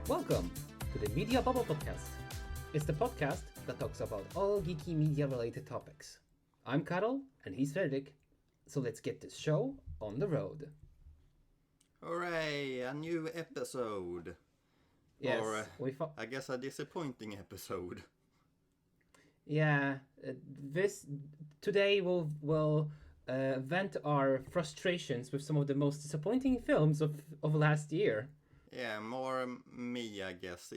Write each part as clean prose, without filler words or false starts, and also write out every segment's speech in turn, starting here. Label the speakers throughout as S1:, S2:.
S1: Welcome to the Media Bubble Podcast. It's the podcast that talks about all geeky media related topics. I'm Karol and he's Fredrik, so let's get this show on the road.
S2: Hooray, a new episode.
S1: Yes,
S2: I guess a disappointing episode.
S1: Yeah, today we'll vent our frustrations with some of the most disappointing films of last year.
S2: Yeah, more me, I guess.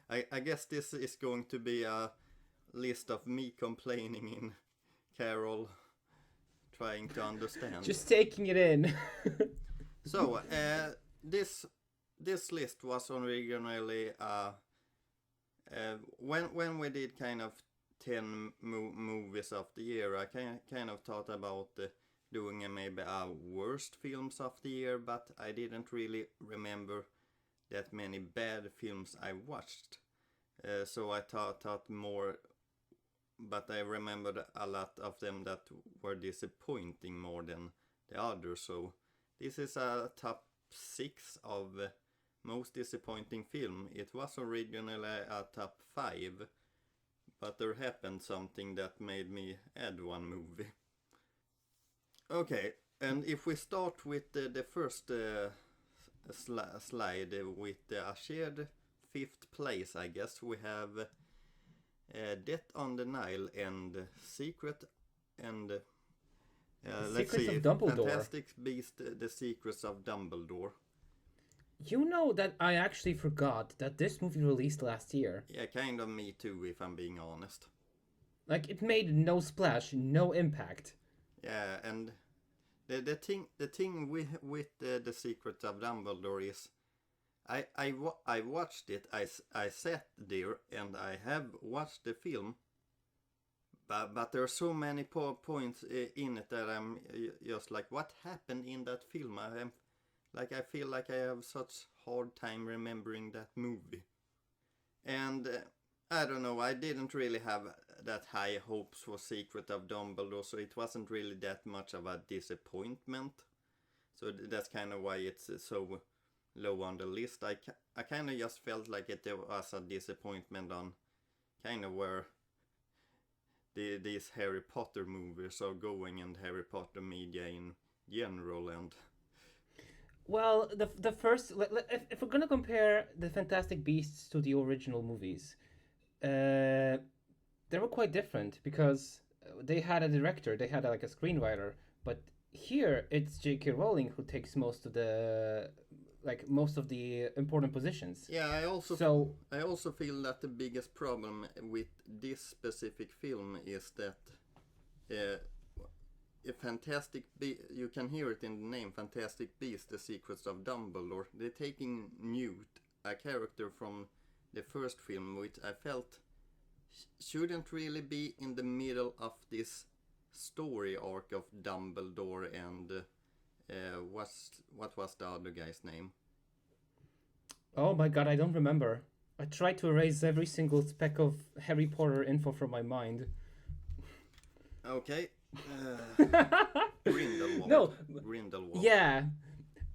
S2: I guess this is going to be a list of me complaining in Karol trying to understand.
S1: Just taking it in.
S2: So, this list was originally when we did kind of 10 movies of the year, I kind of thought about doing maybe a worst films of the year, but I didn't really remember that many bad films I watched. So I thought more, but I remembered a lot of them that were disappointing more than the others. So this is a top 6 of most disappointing film. It was originally a top 5, but there happened something that made me add one movie. Okay, and if we start with the first slide with a shared 5th place, I guess we have Death on the Nile and Secret and let's see,
S1: of Dumbledore.
S2: Fantastic Beast, The Secrets of Dumbledore.
S1: You know that I actually forgot that this movie released last year.
S2: Yeah, kind of me too, if I'm being honest.
S1: Like, it made no splash, no impact.
S2: Yeah, and the thing with the Secrets of Dumbledore is, I watched it. I sat there and I have watched the film, but there are so many points in it that I'm just like, what happened in that film? I feel like I have such hard time remembering that movie, and I don't know. I didn't really have that high hopes for Secret of Dumbledore, so it wasn't really that much of a disappointment. So that's kind of why it's so low on the list. I kind of just felt like it was a disappointment on kind of where these Harry Potter movies are going and Harry Potter media in general. And
S1: well, the first, if we're gonna compare the Fantastic Beasts to the original movies, they were quite different because they had a director, they had like a screenwriter, but here it's J.K. Rowling who takes most of the important positions.
S2: Yeah, I also feel that the biggest problem with this specific film is that you can hear it in the name, Fantastic Beasts, The Secrets of Dumbledore. They're taking Newt, a character from the first film, which I felt shouldn't really be in the middle of this story arc of Dumbledore and what was the other guy's name?
S1: Oh my god, I don't remember. I tried to erase every single speck of Harry Potter info from my mind.
S2: Okay. Grindelwald.
S1: No.
S2: Grindelwald.
S1: Yeah,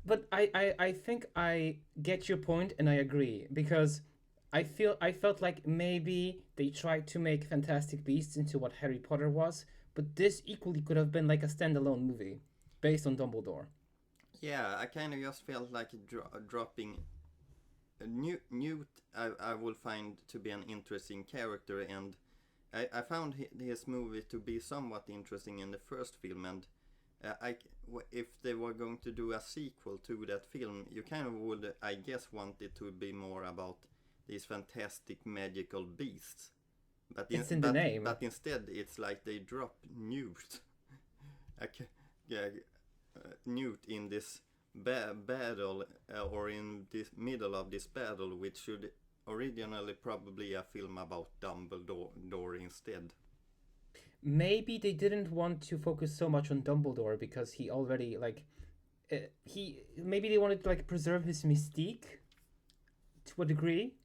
S1: but I think I get your point and I agree, because I felt like maybe they tried to make Fantastic Beasts into what Harry Potter was, but this equally could have been like a standalone movie based on Dumbledore.
S2: Yeah, I kind of just felt like dropping Newt. I will find to be an interesting character, and I found his movie to be somewhat interesting in the first film, and if they were going to do a sequel to that film, you kind of would, I guess, want it to be more about these fantastic magical beasts. But
S1: it's in the name.
S2: But instead, it's like they drop Newt. Newt in this battle, or in the middle of this battle, which should originally probably a film about Dumbledore instead.
S1: Maybe they didn't want to focus so much on Dumbledore because he already maybe they wanted to preserve his mystique to a degree.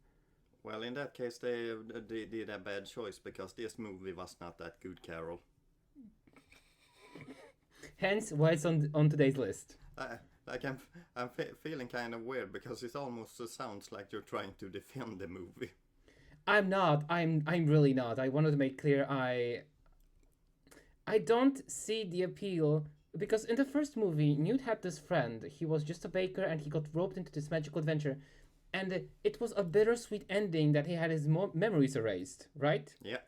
S2: Well, in that case, they did a bad choice, because this movie was not that good, Karol.
S1: Hence why it's on today's list.
S2: like I'm feeling kind of weird because it almost sounds like you're trying to defend the movie.
S1: I'm not. I'm really not. I wanted to make clear I don't see the appeal because in the first movie, Newt had this friend. He was just a baker and he got roped into this magical adventure. And it was a bittersweet ending that he had his memories erased, right?
S2: Yeah.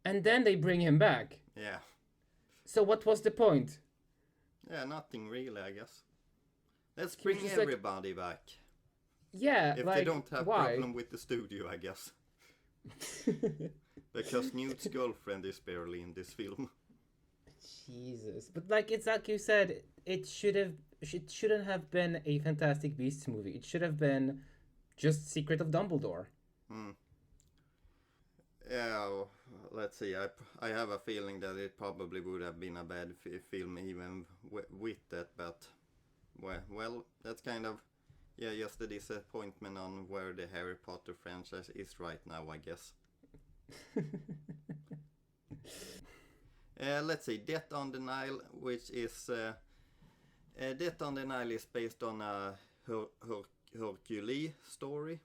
S1: And then they bring him back.
S2: Yeah.
S1: So what was the point?
S2: Yeah, nothing really, I guess. Let's
S1: He was
S2: bring
S1: just like-
S2: everybody back.
S1: Yeah,
S2: If
S1: like,
S2: they don't have
S1: why?
S2: problem with the studio, I guess. Because Newt's girlfriend is barely in this film.
S1: Jesus, but like it's like you said, it shouldn't have been a Fantastic Beasts movie. It should have been just Secret of Dumbledore.
S2: Yeah, let's see. I have a feeling that it probably would have been a bad film even with that, but well, that's kind of just a disappointment on where the Harry Potter franchise is right now, I guess. Let's see, Death on the Nile, which is Death on the Nile is based on a Hercules story.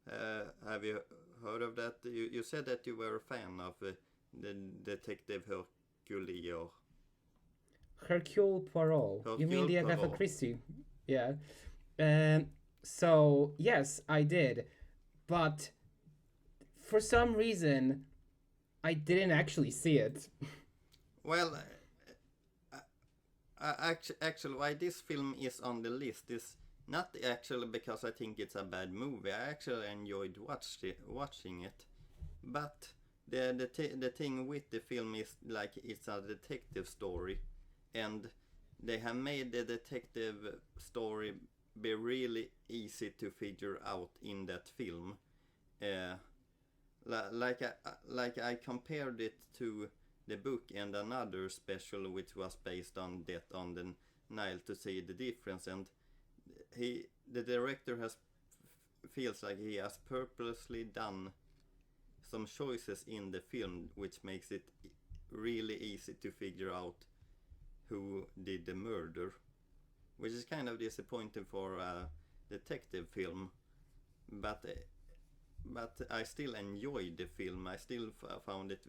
S2: Have you heard of that? You said that you were a fan of the detective Hercules. Or
S1: Hercule Poirot. You mean the
S2: Hercule
S1: Agatha
S2: Poirot.
S1: Christie? Yeah. So yes, I did, but for some reason, I didn't actually see it.
S2: Well, actually, why this film is on the list is not actually because I think it's a bad movie. I actually enjoyed watching it, but the thing with the film is like it's a detective story, and they have made the detective story be really easy to figure out in that film. Like I compared it to the book and another special which was based on Death on the Nile to see the difference, and the director feels like he has purposely done some choices in the film which makes it really easy to figure out who did the murder, which is kind of disappointing for a detective film, but I still enjoyed the film. I still found it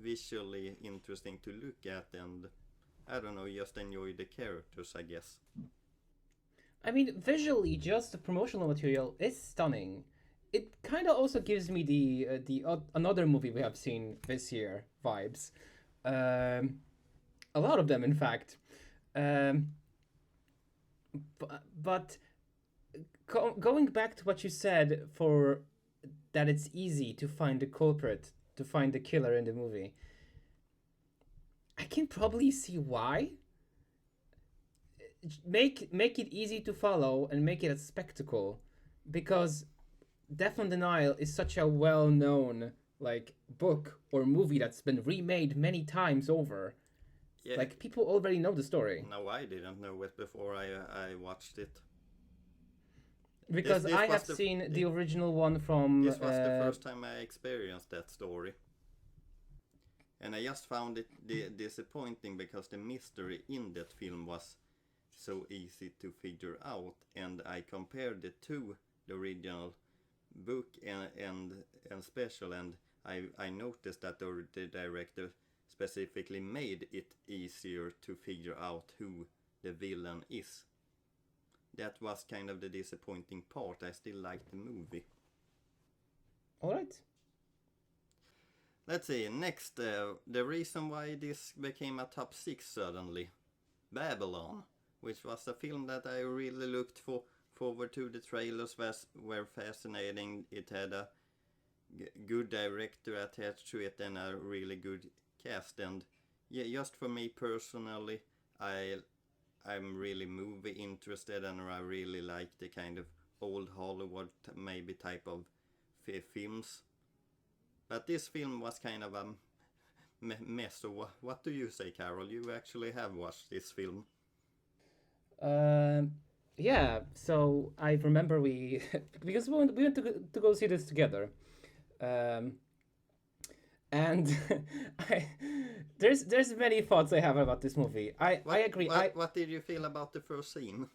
S2: visually interesting to look at, and I don't know, just enjoy the characters, I guess.
S1: I mean, visually, just the promotional material is stunning. It kind of also gives me the another movie we have seen this year vibes. A lot of them, in fact. But going back to what you said, for that it's easy to find the culprit, to find the killer in the movie. I can probably see why. Make it easy to follow and make it a spectacle, because Death on the Nile is such a well-known like book or movie that's been remade many times over.
S2: Yeah.
S1: Like people already know the story.
S2: No, I didn't know it before I watched it.
S1: Because
S2: This
S1: I
S2: was
S1: have seen the original one from.
S2: This was the first time I experienced that story. And I just found it disappointing because the mystery in that film was so easy to figure out, and I compared it to the original book and special, and I noticed that the director specifically made it easier to figure out who the villain is. That was kind of the disappointing part. I still liked the movie.
S1: All right.
S2: Let's see, next, the reason why this became a top 6 suddenly. Babylon, which was a film that I really looked forward to. The trailers were fascinating. It had a good director attached to it and a really good cast. And yeah, just for me personally, I'm really movie interested, and I really like the kind of old Hollywood maybe type of films. But this film was kind of a mess. So what do you say, Karol? You actually have watched this film.
S1: Yeah. So I remember because we went to go see this together. And I, there's many thoughts I have about this movie. I agree.
S2: What did you feel about the first scene?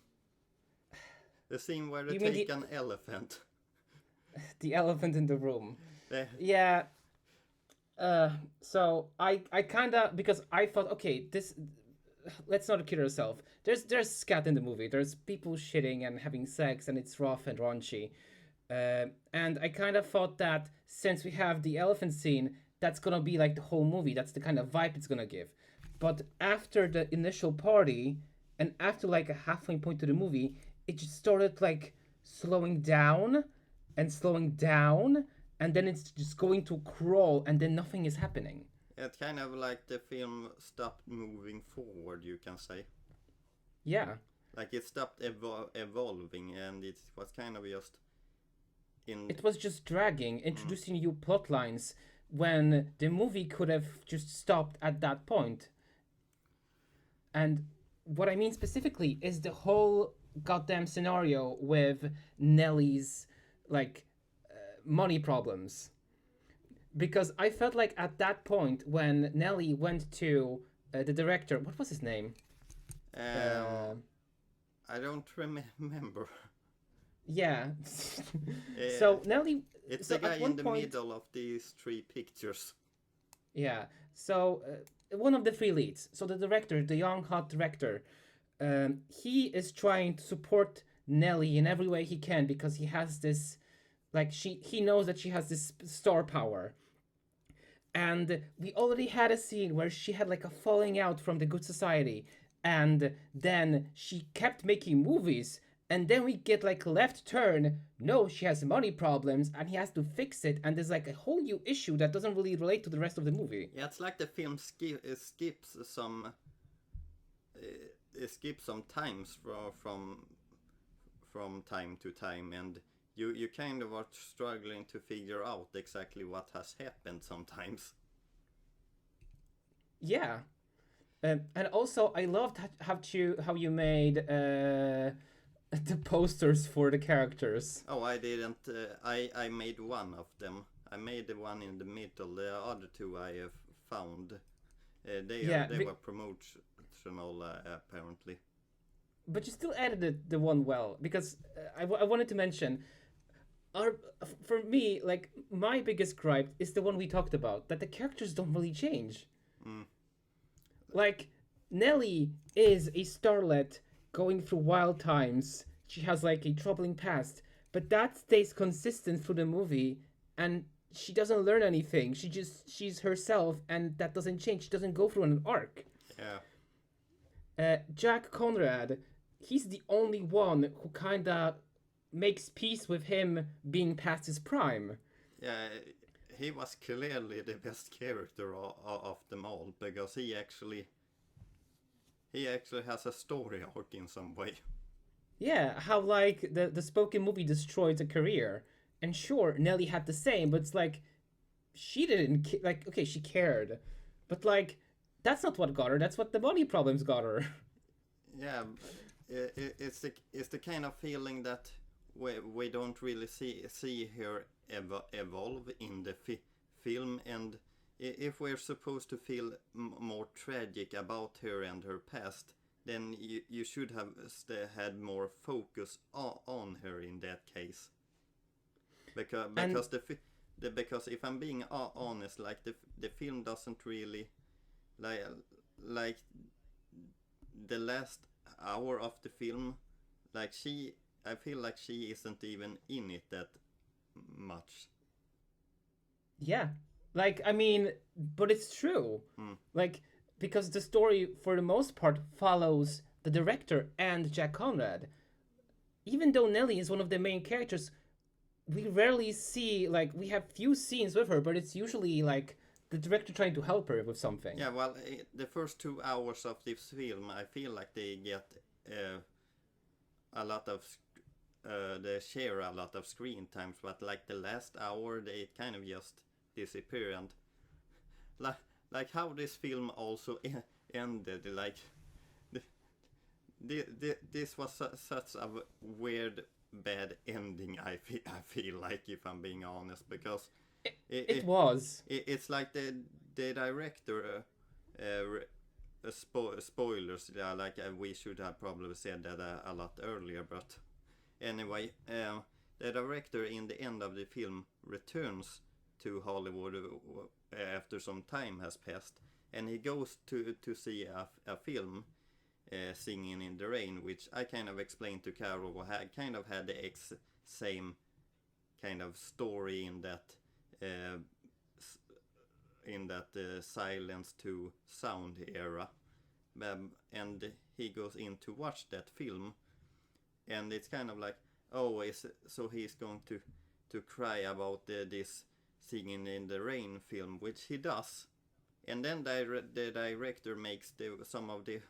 S2: The scene where they
S1: You mean
S2: take an elephant.
S1: the elephant in the room?
S2: They,
S1: Yeah. So I kinda, because I thought, okay, this, let's not kid ourselves. There's scat in the movie. There's people shitting and having sex, and it's rough and raunchy. And I kind of thought that since we have the elephant scene, that's gonna be like the whole movie. That's the kind of vibe it's gonna give. But after the initial party, and after like a halfway point to the movie, it just started like slowing down and slowing down, and then it's just going to crawl, and then nothing is happening.
S2: it's kind of like the film stopped moving forward, you can say.
S1: Yeah.
S2: Like it stopped evolving, and it was kind of just in.
S1: It was just dragging, introducing new plot lines when the movie could have just stopped at that point. And what I mean specifically is the whole goddamn scenario with Nellie's like money problems. Because I felt like at that point when Nellie went to the director, what was his name?
S2: I don't remember.
S1: Yeah. So Nellie.
S2: It's
S1: so
S2: the guy
S1: at one
S2: in the
S1: point,
S2: middle of these three pictures.
S1: Yeah. So one of the three leads. So the director, the young hot director, he is trying to support Nellie in every way he can because he has this, like he knows that she has this star power. And we already had a scene where she had like a falling out from the good society, and then she kept making movies, and then we get like a left turn. No, she has money problems and he has to fix it, and there's like a whole new issue that doesn't really relate to the rest of the movie.
S2: Yeah, it's like the film skips some. It skips some times from time to time, and you kind of are struggling to figure out exactly what has happened sometimes.
S1: Yeah. And also, I loved how you made the posters for the characters.
S2: Oh, I didn't. I made one of them. I made the one in the middle. The other two I have found. They were promotional apparently.
S1: But you still edited the one well, because I wanted to mention, our for me, like my biggest gripe is the one we talked about, that the characters don't really change.
S2: Mm.
S1: Like Nellie is a starlet going through wild times. She has like a troubling past, but that stays consistent through the movie, and she doesn't learn anything. She's herself, and that doesn't change. She doesn't go through an arc.
S2: Yeah.
S1: Jack Conrad, he's the only one who kind of makes peace with him being past his prime.
S2: Yeah, he was clearly the best character of them all because he actually has a story arc in some way.
S1: Yeah, how like the spoken movie destroyed a career. And sure, Nellie had the same, but it's like she didn't like, okay, she cared. But like that's not what got her. That's what the money problems got her.
S2: Yeah, it's the kind of feeling that we don't really see her evolve in the film, and if we're supposed to feel more tragic about her and her past, then you should have had more focus on her in that case. Because if I'm being honest, like the film doesn't really like the last hour of the film, like I feel like she isn't even in it that much.
S1: Yeah. Like, I mean, but it's true. Like, because the story, for the most part, follows the director and Jack Conrad. Even though Nellie is one of the main characters, we rarely see, like, we have few scenes with her, but it's usually, like, the director trying to help her with something.
S2: Yeah, well, the first 2 hours of this film, I feel like they get a lot of they share a lot of screen times, but like the last hour they kind of just disappear, and like how this film also ended, like this was such a weird bad ending. I feel like, if I'm being honest, because
S1: It was.
S2: It's like the director. Spoilers. Yeah, like we should have probably said that a lot earlier, but anyway, the director in the end of the film returns to Hollywood after some time has passed, and he goes to see a film, Singing in the Rain, which I kind of explained to Karol kind of had the same kind of story in that silence to sound era, and he goes in to watch that film, and it's kind of like, oh, so he's going to cry about this Singing in the Rain film, which he does, and then the director makes some of the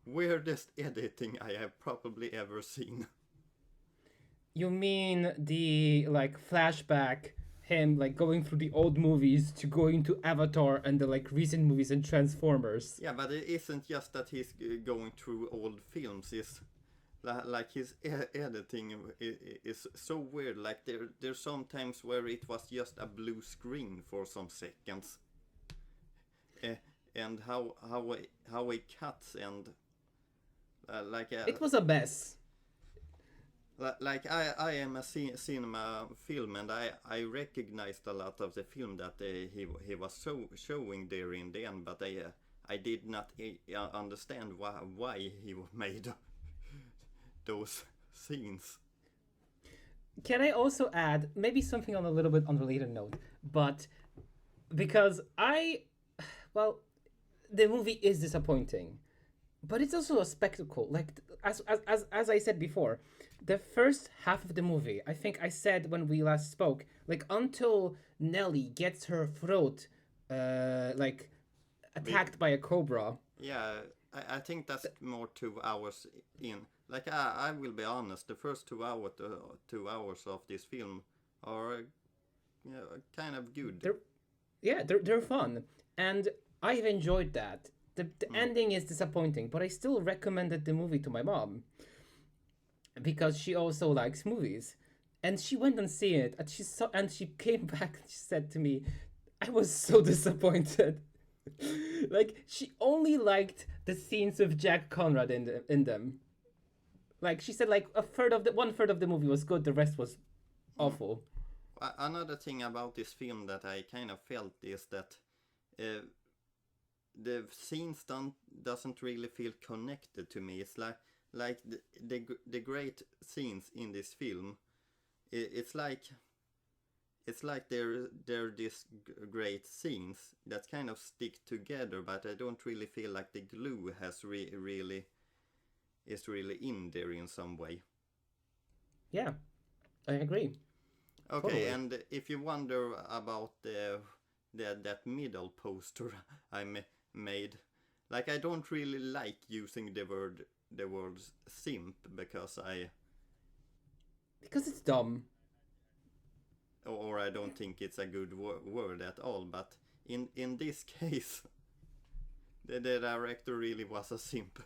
S2: weirdest editing I have probably ever seen.
S1: You mean the like flashback, him like going through the old movies to going to Avatar and the like recent movies and Transformers?
S2: Yeah, but it isn't just that he's going through old films. It's like his editing is so weird. Like there's sometimes where it was just a blue screen for some seconds, and how he cuts and
S1: It was a mess.
S2: Like I am a cinema film, and I recognized a lot of the film that he was showing there in the end, but I did not understand why he made those scenes.
S1: Can I also add maybe something on a little bit unrelated note, but because the movie is disappointing, but it's also a spectacle. Like as I said before, the first half of the movie, I think I said when we last spoke, like until Nelly gets her throat, like attacked by a cobra.
S2: Yeah, I think that's more 2 hours in. Like I will be honest, the first 2 hours of this film are kind of good.
S1: They're fun, and I've enjoyed that. The ending is disappointing, but I still recommended the movie to my mom because she also likes movies, and she went and see it, and she came back and she said to me, "I was so disappointed." Like she only liked the scenes with Jack Conrad in them. Like she said, like 1/3 of the movie was good, the rest was awful.
S2: Another thing about this film that I kind of felt is that the scenes doesn't really feel connected to me. It's like the great scenes in this film. It's like they're these great scenes that kind of stick together, but I don't really feel like the glue has really in there in some way.
S1: Yeah, I agree.
S2: Okay,
S1: Totally.
S2: and if you wonder about that middle poster I made, like I don't really like using the word simp because
S1: it's dumb.
S2: or I don't think it's a good word at all. But in this case, the director really was a simp.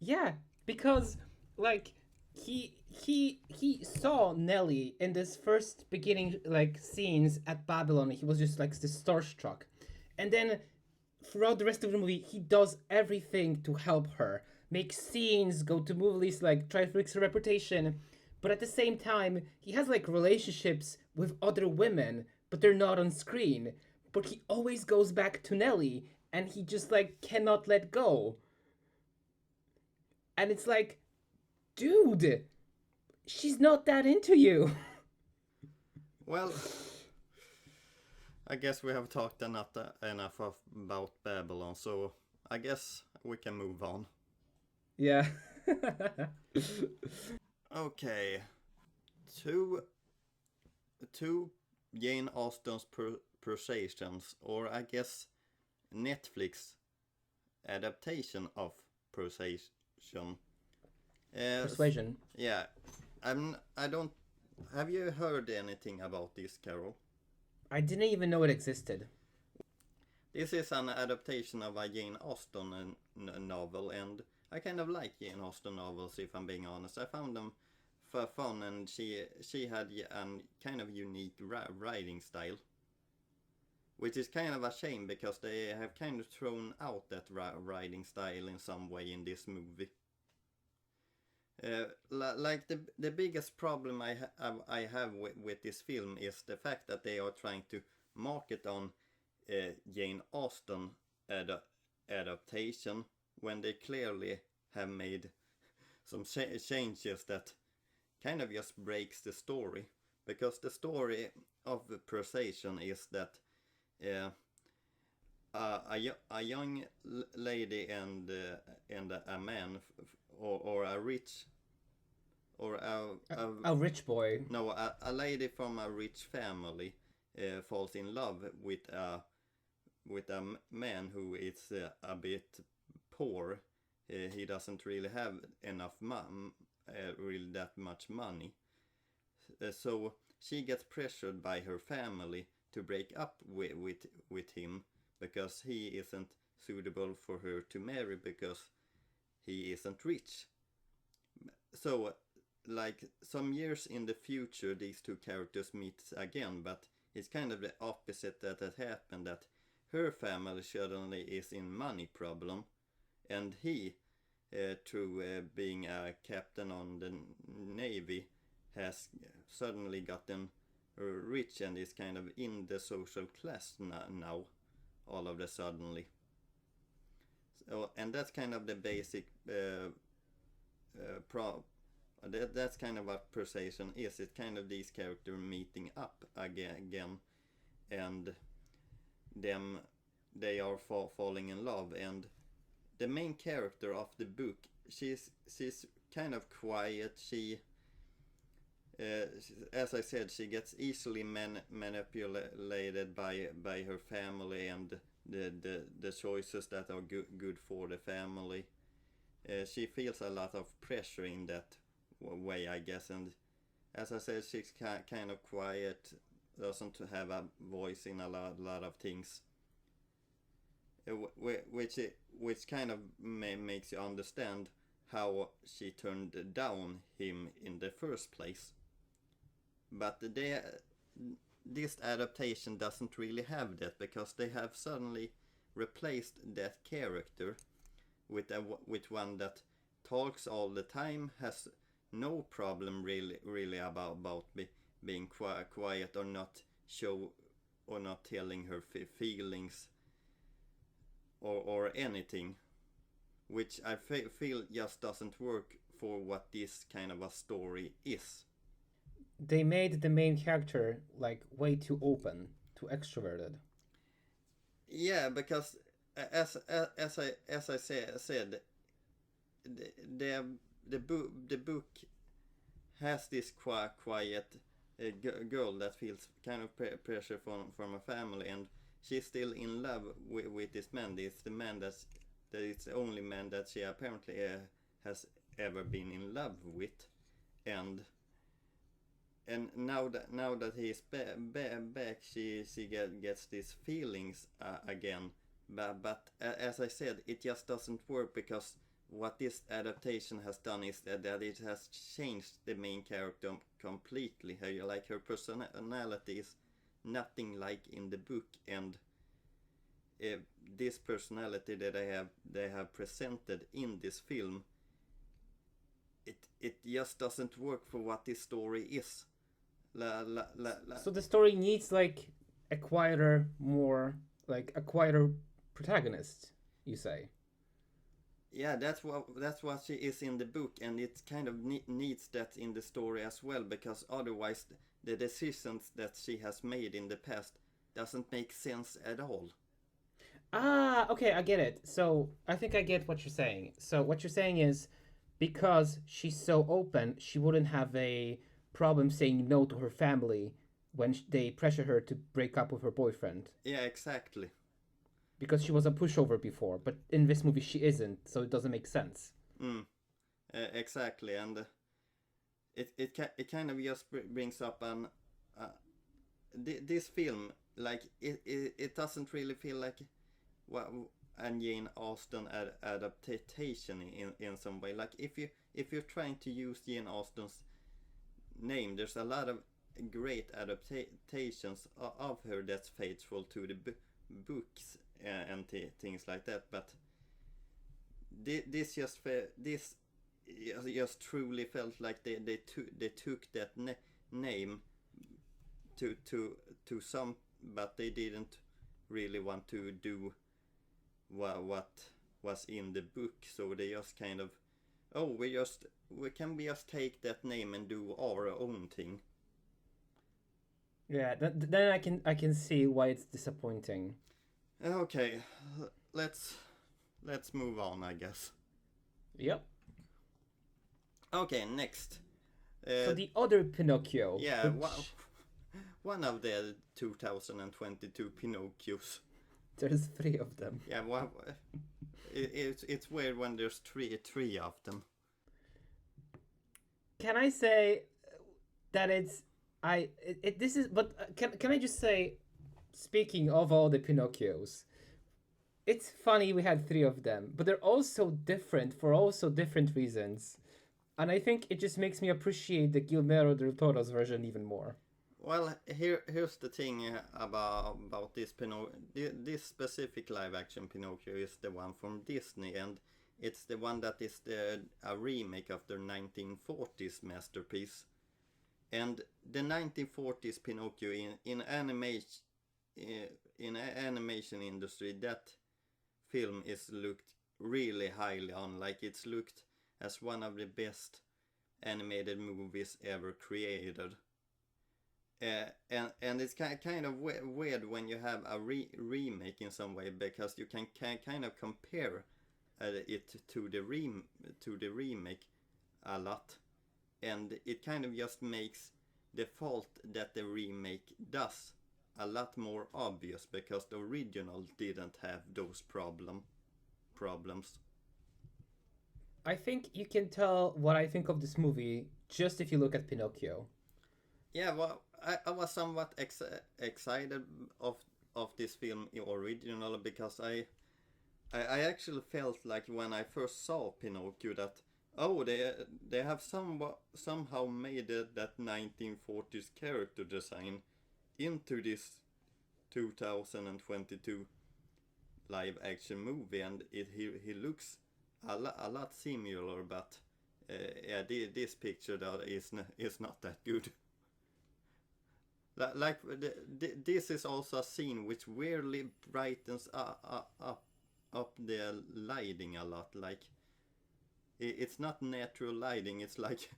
S1: Yeah, because like he saw Nelly in this first beginning like scenes at Babylon. He was just like this starstruck, and then throughout the rest of the movie, he does everything to help her, make scenes, go to movies, like try to fix her reputation. But at the same time, he has like relationships with other women, but they're not on screen. But he always goes back to Nelly, and he just like cannot let go. And it's like, dude, she's not that into you.
S2: Well, I guess we have talked enough about Babylon, so I guess we can move on.
S1: Yeah.
S2: Okay, two Jane Austen's Persuasions, or I guess Netflix adaptation of Persuasion.
S1: Persuasion.
S2: Yeah, I don't. Have you heard anything about this, Karol?
S1: I didn't even know it existed.
S2: This is an adaptation of a Jane Austen novel, and I kind of like Jane Austen novels, if I'm being honest. I found them fun, and she had a kind of unique writing style, which is kind of a shame because they have kind of thrown out that writing style in some way in this movie. Like the biggest problem I have with this film is the fact that they are trying to market on Jane Austen adaptation when they clearly have made some changes that kind of just breaks the story, because the story of Persuasion is that a young lady and a man or a rich or
S1: a rich boy.
S2: No, a lady from a rich family falls in love with a man who is a bit poor. He doesn't really have enough really that much money. So she gets pressured by her family to break up with him because he isn't suitable for her to marry because he isn't rich. So, like, some years in the future, these two characters meet again, but it's kind of the opposite that has happened, that her family suddenly is in money problem, and he, through being a captain on the navy, has suddenly gotten rich and is kind of in the social class now, all of a suddenly. So, and that's kind of the basic that's kind of what Persuasion is. It's kind of these characters meeting up again, and they are falling in love. And the main character of the book, she's kind of quiet. She as I said, she gets easily manipulated by her family and the choices that are good for the family. She feels a lot of pressure in that way, I guess, and as I said, she's kind of quiet, doesn't have a voice in a lot of things, which kind of makes you understand how she turned down him in the first place. But this adaptation doesn't really have that, because they have suddenly replaced that character with one that talks all the time, has no problem really about being quiet or not telling her feelings or anything, which I feel just doesn't work for what this kind of a story is.
S1: They made the main character like way too open, too extroverted.
S2: Yeah, because as I said, the book has this quiet girl that feels kind of pressure from a family, and she's still in love with this man. It's the man that it's the only man that she apparently has ever been in love with, and now that he's back, she gets these feelings again. But as I said, it just doesn't work, because what this adaptation has done is that it has changed the main character completely. Her personality is nothing like in the book, and this personality that they have presented in this film, it just doesn't work for what this story is.
S1: So the story needs like a quieter protagonist, you say?
S2: Yeah, that's what she is in the book, and it kind of needs that in the story as well, because otherwise the decisions that she has made in the past doesn't make sense at all.
S1: Ah, okay, I get it. So I think I get what you're saying. So what you're saying is, because she's so open, she wouldn't have a problem saying no to her family when they pressure her to break up with her boyfriend.
S2: Yeah, exactly.
S1: Because she was a pushover before, but in this movie she isn't, so it doesn't make sense.
S2: Exactly, and it kind of just brings up this film, like it doesn't really feel like a Jane Austen adaptation in some way. Like if you're trying to use Jane Austen's name. There's a lot of great adaptations of her that's faithful to the books and things like that. But this just truly felt like they took that name to some, but they didn't really want to do what was in the book. So they just kind of, we just take that name and do our own thing.
S1: Yeah, then I can see why it's disappointing.
S2: Okay, let's move on, I guess.
S1: Yep.
S2: Okay, next.
S1: So the other Pinocchio.
S2: Yeah, one of the 2022 Pinocchios.
S1: There's 3 of them.
S2: Yeah, well, it's weird when there's three of them.
S1: Can I say that can I just say, speaking of all the Pinocchios, it's funny we had 3 of them, but they're also different for also different reasons. And I think it just makes me appreciate the Guillermo del Toro's version even more.
S2: Well, here's the thing about this this specific live action Pinocchio is the one from Disney, and it's the one that is a remake of their 1940s masterpiece. And the 1940s Pinocchio in animation industry, that film is looked really highly on, like it's looked as one of the best animated movies ever created. And it's kind of weird when you have a remake in some way, because you can kind of compare it to the remake a lot, and it kind of just makes the fault that the remake does a lot more obvious, because the original didn't have those problems.
S1: I think you can tell what I think of this movie just if you look at Pinocchio.
S2: Yeah, well, I was somewhat excited of this film original, because I actually felt like when I first saw Pinocchio that they have somehow made that 1940s character design into this 2022 live action movie, and he looks a lot similar, but yeah, this picture that is not that good. Like this is also a scene which weirdly brightens up the lighting a lot. Like it's not natural lighting. It's like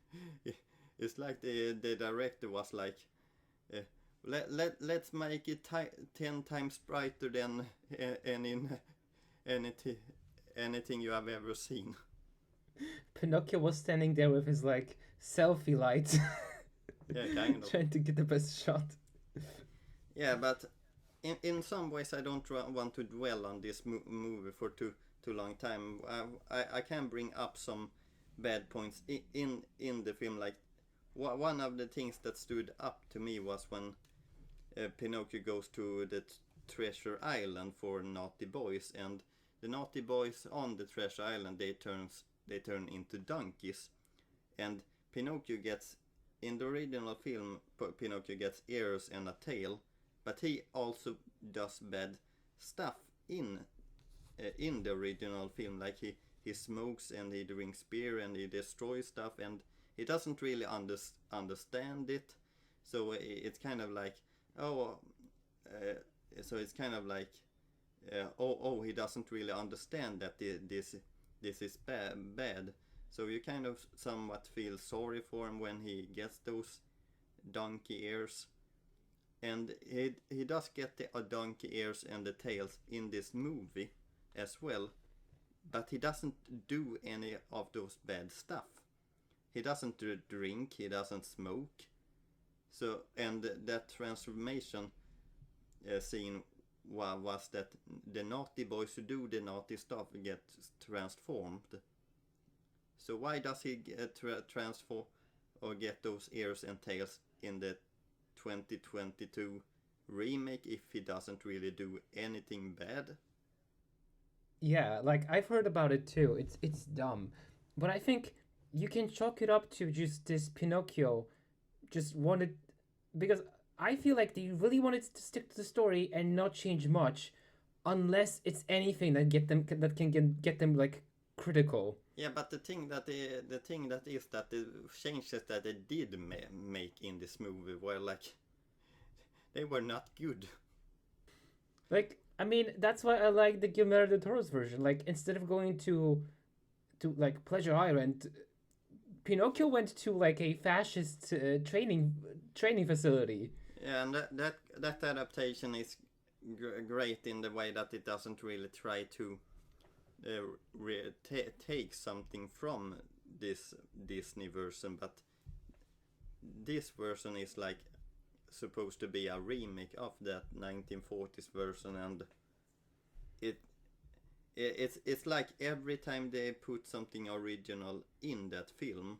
S2: it's like the director was like, let's make it 10 times brighter than anything you have ever seen.
S1: Pinocchio was standing there with his like selfie light.
S2: Yeah, kind of.
S1: Trying to get the best shot.
S2: Yeah, but in some ways I don't want to dwell on this movie for too long time. I can bring up some bad points in the film. Like one of the things that stood up to me was when Pinocchio goes to the treasure island for naughty boys, and the naughty boys on the treasure island, they turn into donkeys, and Pinocchio gets, in the original film, Pinocchio gets ears and a tail, but he also does bad stuff in the original film. Like he smokes and he drinks beer and he destroys stuff, and he doesn't really understand it. So it's kind of like, so it's kind of like, he doesn't really understand that this is bad. So you kind of somewhat feel sorry for him when he gets those donkey ears. And he does get the donkey ears and the tails in this movie as well. But he doesn't do any of those bad stuff. He doesn't drink, he doesn't smoke. So, and that transformation scene was that the naughty boys who do the naughty stuff get transformed. So why does he transform or get those ears and tails in the 2022 remake if he doesn't really do anything bad?
S1: Yeah, like I've heard about it too. It's dumb. But I think you can chalk it up to just this Pinocchio just wanted, because I feel like they really wanted to stick to the story and not change much, unless it's anything that get them like critical.
S2: Yeah, but the thing that is that the changes that they did make in this movie were like they were not good.
S1: Like, I mean, that's why I like the Guillermo del Toro's version. Like, instead of going to like Pleasure Island, Pinocchio went to like a fascist training facility.
S2: Yeah, and that adaptation is great in the way that it doesn't really try to take something from this Disney version, but this version is like supposed to be a remake of that 1940s version, and it's like every time they put something original in that film,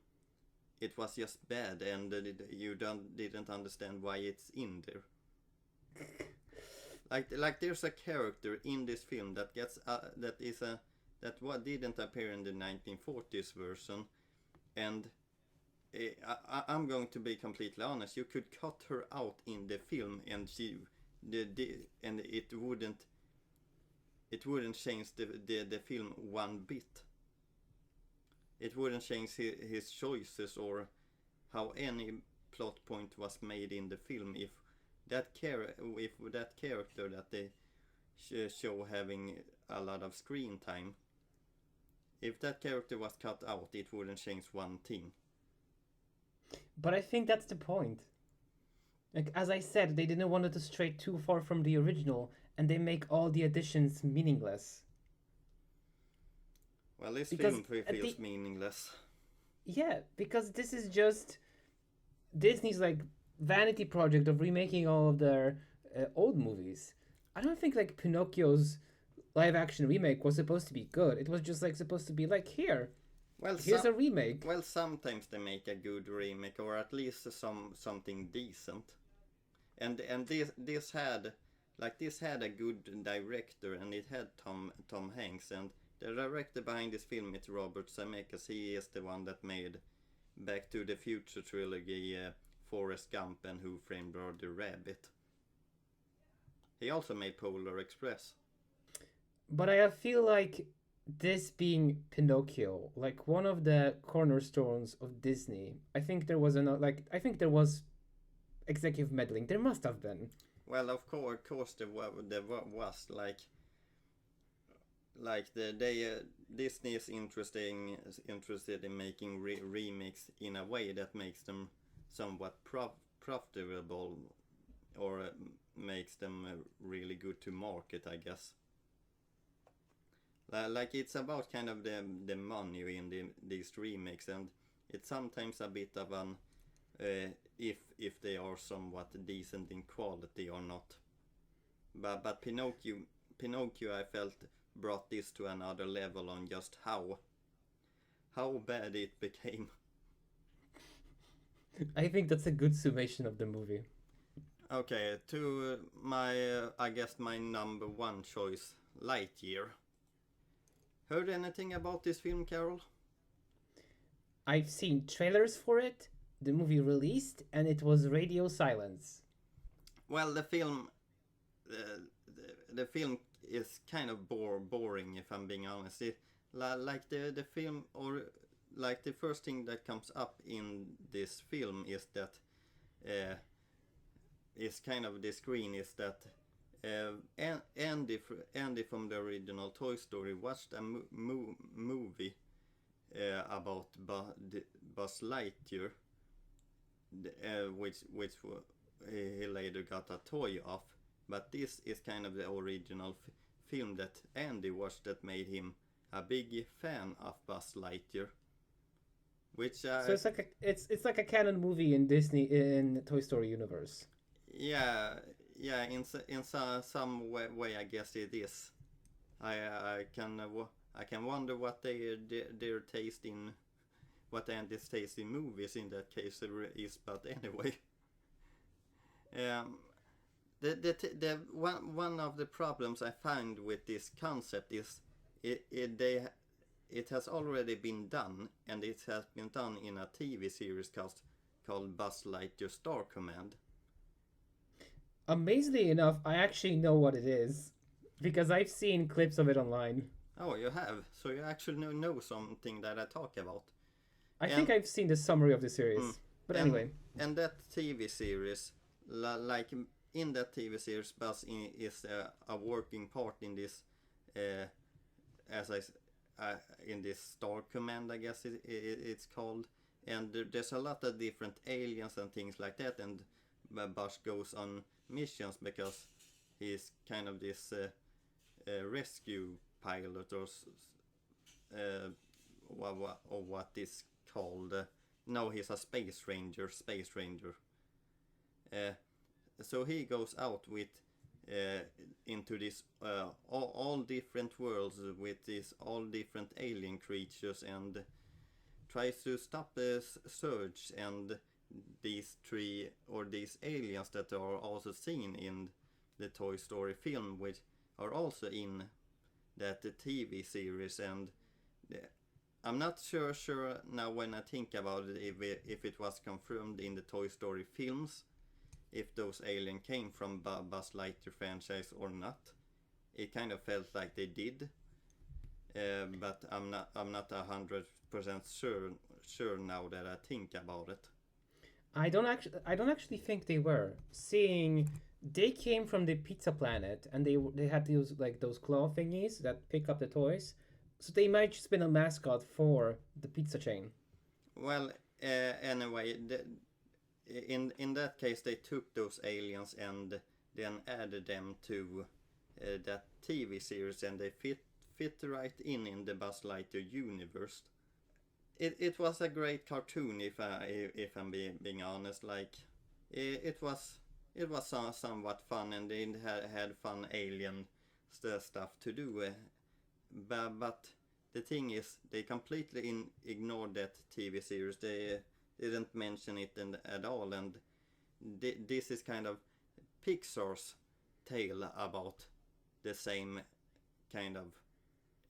S2: it was just bad, and you didn't understand why it's in there. Like there's a character in this film that gets that what didn't appear in the 1940s version, and I'm going to be completely honest. You could cut her out in the film, and and it wouldn't change the film one bit. It wouldn't change his choices or how any plot point was made in the film if that character that they show having a lot of screen time, if that character was cut out, it wouldn't change one thing.
S1: But I think that's the point. Like, as I said, they didn't want it to stray too far from the original, and they make all the additions meaningless.
S2: Well, this
S1: Because
S2: film feels meaningless.
S1: Yeah, because this is just Disney's like vanity project of remaking all of their old movies. I don't think like Pinocchio's live action remake was supposed to be good. It was just like supposed to be like, here's a remake.
S2: Well, sometimes they make a good remake, or at least something decent. And this had a good director, and it had Tom Hanks, and the director behind this film is Robert Zemeckis. He is the one that made Back to the Future trilogy, Forrest Gump, and Who Framed Roger Rabbit. He also made Polar Express.
S1: But I feel like this being Pinocchio, like one of the cornerstones of Disney, I think there was executive meddling. There must have been.
S2: Well, of course there was like Disney is interested in making remakes in a way that makes them somewhat profitable, or makes them really good to market, I guess. Like it's about kind of the money in these remakes, and it's sometimes a bit of an if they are somewhat decent in quality or not. But Pinocchio I felt brought this to another level on just how bad it became.
S1: I think that's a good summation of the movie.
S2: Okay, to my I guess my number one choice, Lightyear. Heard anything about this film, Karol?
S1: I've seen trailers for it, the movie released, and it was radio silence.
S2: Well, the film is kind of boring, if I'm being honest. Like the film, or like the first thing that comes up in this film is that is kind of the screen is that Andy from the original Toy Story watched a movie about Buzz Lightyear, which he later got a toy of. But this is kind of the original film that Andy watched that made him a big fan of Buzz Lightyear. Which
S1: so it's like a canon movie in Disney in Toy Story universe.
S2: Yeah, in some way I guess it is. I can wonder what their taste in, what Andy's taste in movies in that case is, but anyway. The one of the problems I find with this concept is it has already been done, and it has been done in a TV series called Buzz Lightyear Star Command.
S1: Amazingly enough, I actually know what it is because I've seen clips of it online.
S2: Oh, you have? So you actually know something that I talk about.
S1: I
S2: And
S1: think I've seen the summary of the
S2: mm,
S1: series. But
S2: and
S1: anyway,
S2: and that TV series, like in that TV series, Buzz is a working part in this, as in this Star Command, I guess it's called. And there's a lot of different aliens and things like that, and Buzz goes on missions because he's kind of this rescue pilot or what is called. No, he's a space ranger. Uh, so he goes out with into this all different worlds with these all different alien creatures and tries to stop the surge and these aliens that are also seen in the Toy Story film, which are also in that the TV series. And I'm not sure now when I think about it if it was confirmed in the Toy Story films if those aliens came from Buzz Lightyear franchise or not. It kind of felt like they did, but I'm not 100% sure now that I think about it.
S1: I don't actually think they were. Seeing they came from the pizza planet and they had those claw thingies that pick up the toys. So they might just been a mascot for the pizza chain.
S2: Well, anyway, in that case, they took those aliens and then added them to that TV series, and they fit right in the Buzz Lightyear universe. It was a great cartoon, if I'm being honest. Like it was somewhat fun, and they had fun alien stuff to do. But the thing is, they completely ignored that TV series. They didn't mention it at all, and this is kind of Pixar's tale about the same kind of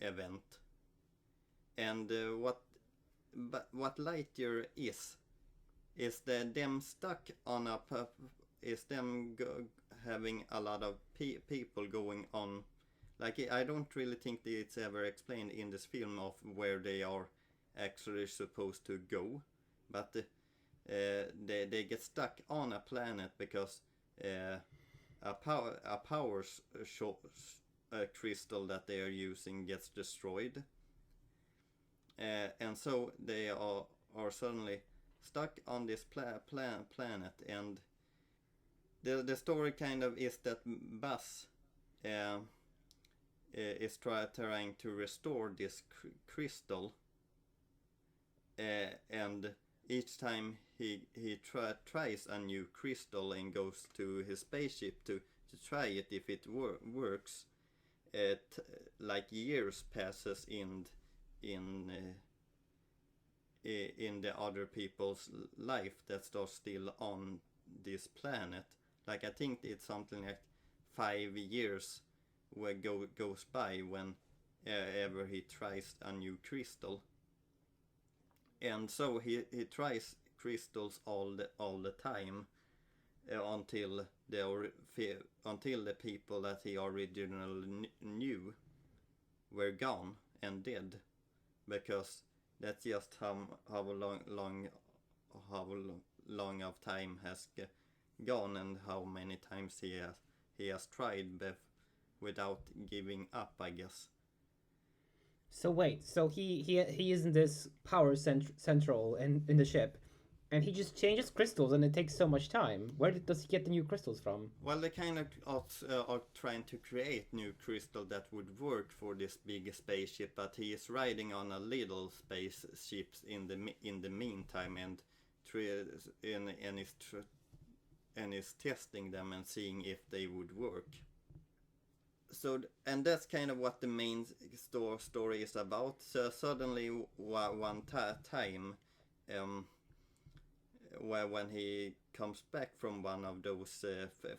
S2: event. And what Lightyear is them stuck on having a lot of people going on. Like, I don't really think that it's ever explained in this film of where they are actually supposed to go, but they get stuck on a planet because a power crystal that they are using gets destroyed, and so they are suddenly stuck on this planet. And the story kind of is that Buzz is trying to restore this crystal, and each time he tries a new crystal and goes to his spaceship to try it if it works, like years passes in the other people's life that are still on this planet. Like, I think it's something like 5 years where goes by when ever he tries a new crystal. And so he tries crystals all the time until the people that he originally knew were gone and dead, because that's just how long of time has gone, and how many times he has tried without giving up, I guess.
S1: So wait, so he is in this power central in the ship, and he just changes crystals, and it takes so much time. Where does he get the new crystals from?
S2: Well, they kind of are trying to create new crystal that would work for this big spaceship, but he is riding on a little spaceship in the meantime, and is testing them and seeing if they would work. So, and that's kind of what the main story is about. So suddenly one time, when he comes back from one of those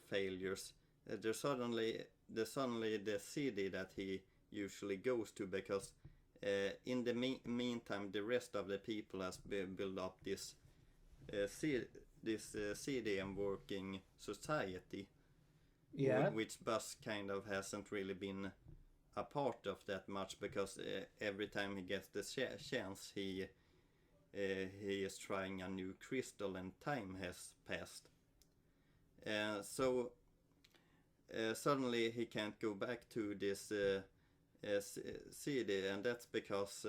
S2: failures, there's suddenly the city that he usually goes to, because in the meantime the rest of the people has built up this CDM working society,
S1: Yeah.
S2: which Buzz kind of hasn't really been a part of that much, because every time he gets the chance, he is trying a new crystal and time has passed. So suddenly he can't go back to this CD, and that's because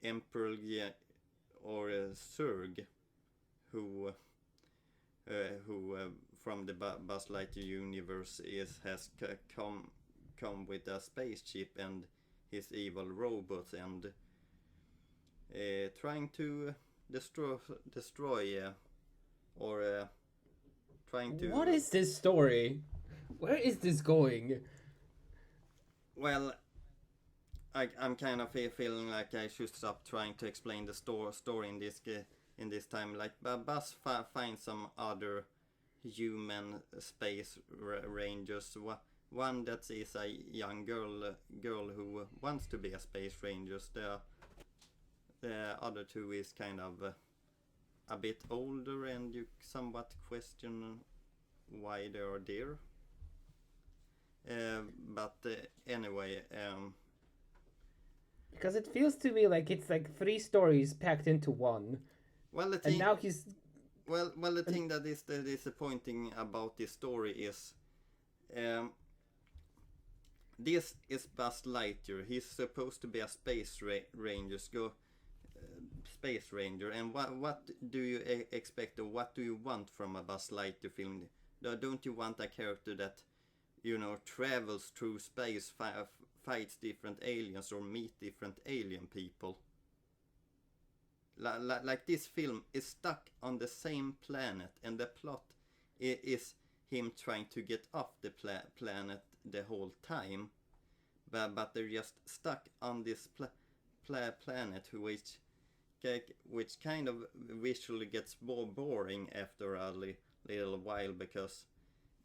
S2: Emperor or Zurg, who from the Buzz Lightyear universe has come with a spaceship and his evil robots, and trying to destroy or trying to.
S1: What is this story? Where is this going?
S2: Well, I'm kind of feeling like I should stop trying to explain the story in this time. Like Buzz finds some other human space rangers. One that is a young girl who wants to be a space ranger. The other two is kind of a bit older, and you somewhat question why they are there. But anyway,
S1: Because it feels to me like it's like 3 stories packed into one.
S2: well, the
S1: And
S2: thing,
S1: now he's
S2: well, the thing that is the disappointing about this story is, this is Buzz Lightyear. He's supposed to be a space space ranger, and what do you expect, or what do you want from a Buzz Lightyear film? Don't you want a character that, travels through space, fights different aliens, or meet different alien people? Like this film is stuck on the same planet, and the plot is him trying to get off the planet the whole time, but they're just stuck on this planet, which kind of visually gets more boring after a little while, because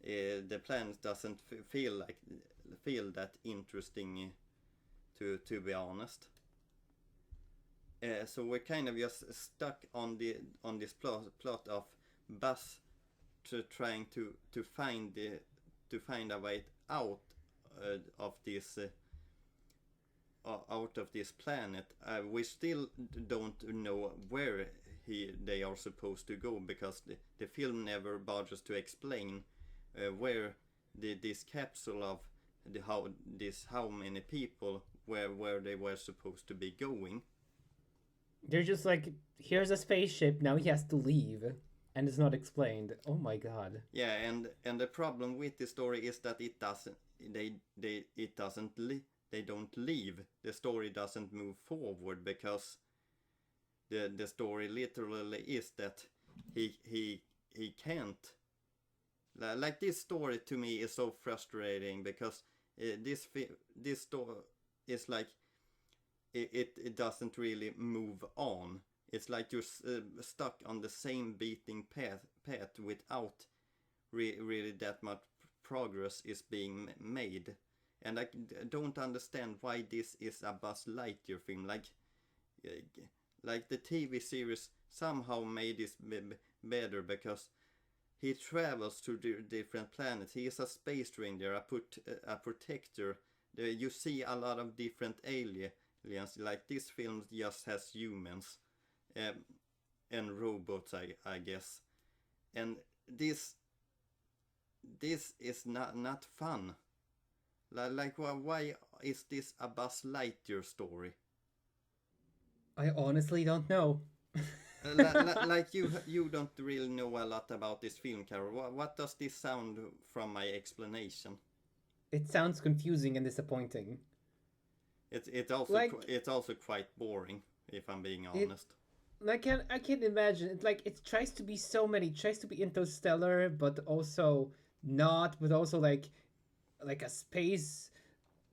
S2: the planet doesn't feel that interesting, to be honest. So we're kind of just stuck on this plot of Buzz trying to find a way out of this planet. We still don't know where they are supposed to go, because the film never bothers to explain where this capsule of how many people where they were supposed to be going.
S1: they're just like, here's a spaceship, now he has to leave. And it's not explained. Oh my god.
S2: Yeah, and the problem with the story is that it doesn't they don't leave. The story doesn't move forward, because the story literally is that he can't. Like, this story to me is so frustrating, because this story is like it doesn't really move on. It's like you're stuck on the same beating path without really that much progress is being made. And I don't understand why this is a Buzz Lightyear film. Like the TV series somehow made this better, because he travels to different planets. He is a space ranger, a protector. You see a lot of different aliens. Like, this film just has humans and robots, I guess. And this is not fun. Like, why is this a Buzz Lightyear story?
S1: I honestly don't know.
S2: Like, you don't really know a lot about this film, Karol. What does this sound from my explanation?
S1: It sounds confusing and disappointing.
S2: It's also quite boring, if I'm being honest.
S1: I can't imagine. It's like, it tries to be so many. It tries to be interstellar, but also not. But also like a space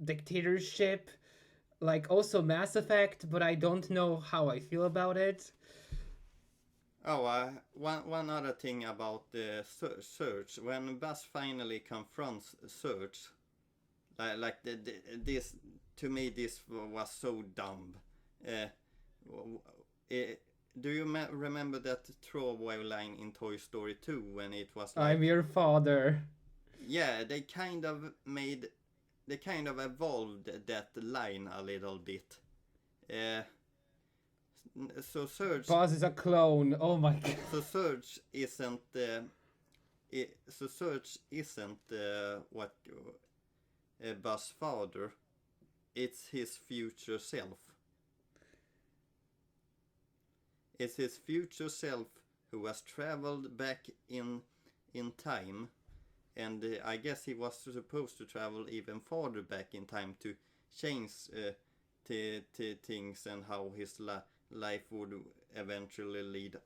S1: dictatorship. Like, also Mass Effect, but I don't know how I feel about it.
S2: Oh, one other thing about the search. When Buzz finally confronts search, this, to me, this was so dumb. remember that throwaway line in Toy Story 2 when it was like,
S1: I'm your father.
S2: Yeah, they kind of evolved that line a little bit. So Surge.
S1: Buzz is a clone. Oh my god.
S2: So Surge isn't. What Buzz's father. It's his future self. It's his future self who has traveled back in time, and I guess he was supposed to travel even farther back in time to change things and how his life would eventually lead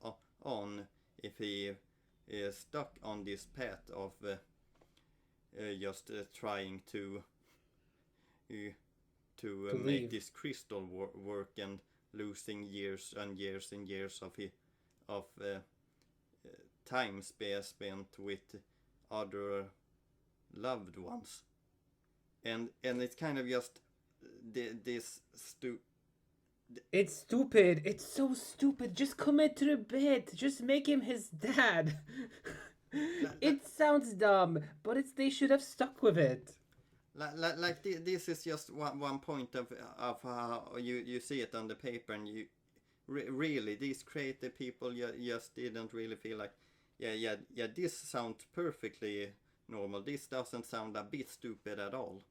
S2: on if he is stuck on this path of just trying to make this crystal work and losing years and years and years of time spent with other loved ones, and it's kind of just this
S1: It's stupid. It's so stupid. Just commit to the bit. Just make him his dad. It sounds dumb, but they should have stuck with it.
S2: Like this is just one point of how you see it on the paper, and you really these creative people just didn't really feel like yeah this sounds perfectly normal. This doesn't sound a bit stupid at all.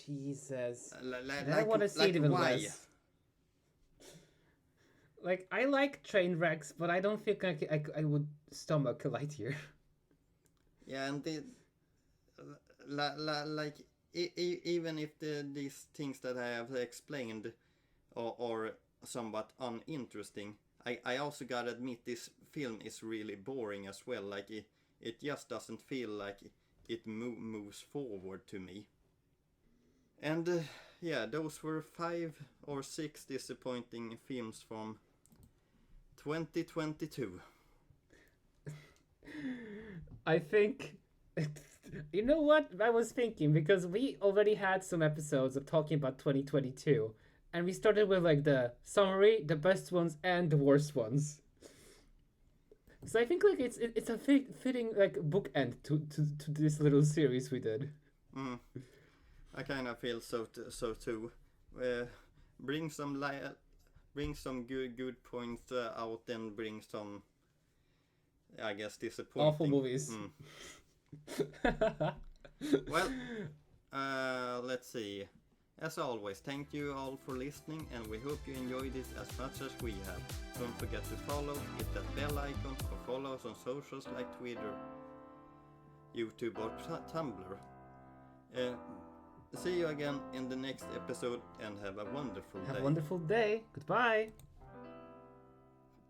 S1: Jesus. I want to see it even less. Like, I like train wrecks, but I don't think I would stomach a Lightyear.
S2: Yeah, and even if these things that I have explained are somewhat uninteresting, I also gotta admit this film is really boring as well. Like it just doesn't feel like it moves forward to me. And yeah, those were 5 or 6 disappointing films from 2022.
S1: I think, you know what I was thinking, because we already had some episodes of talking about 2022, and we started with like the summary, the best ones and the worst ones. So I think like it's a fitting like bookend to this little series we did.
S2: I kind of feel so too. Bring some good points out, and bring some, I guess, disappointing.
S1: Awful movies.
S2: Well, let's see. As always, thank you all for listening, and we hope you enjoyed it as much as we have. Don't forget to follow, hit that bell icon, or follow us on socials like Twitter, YouTube, or Tumblr. See you again in the next episode, and have a wonderful day.
S1: Have a wonderful day. Goodbye.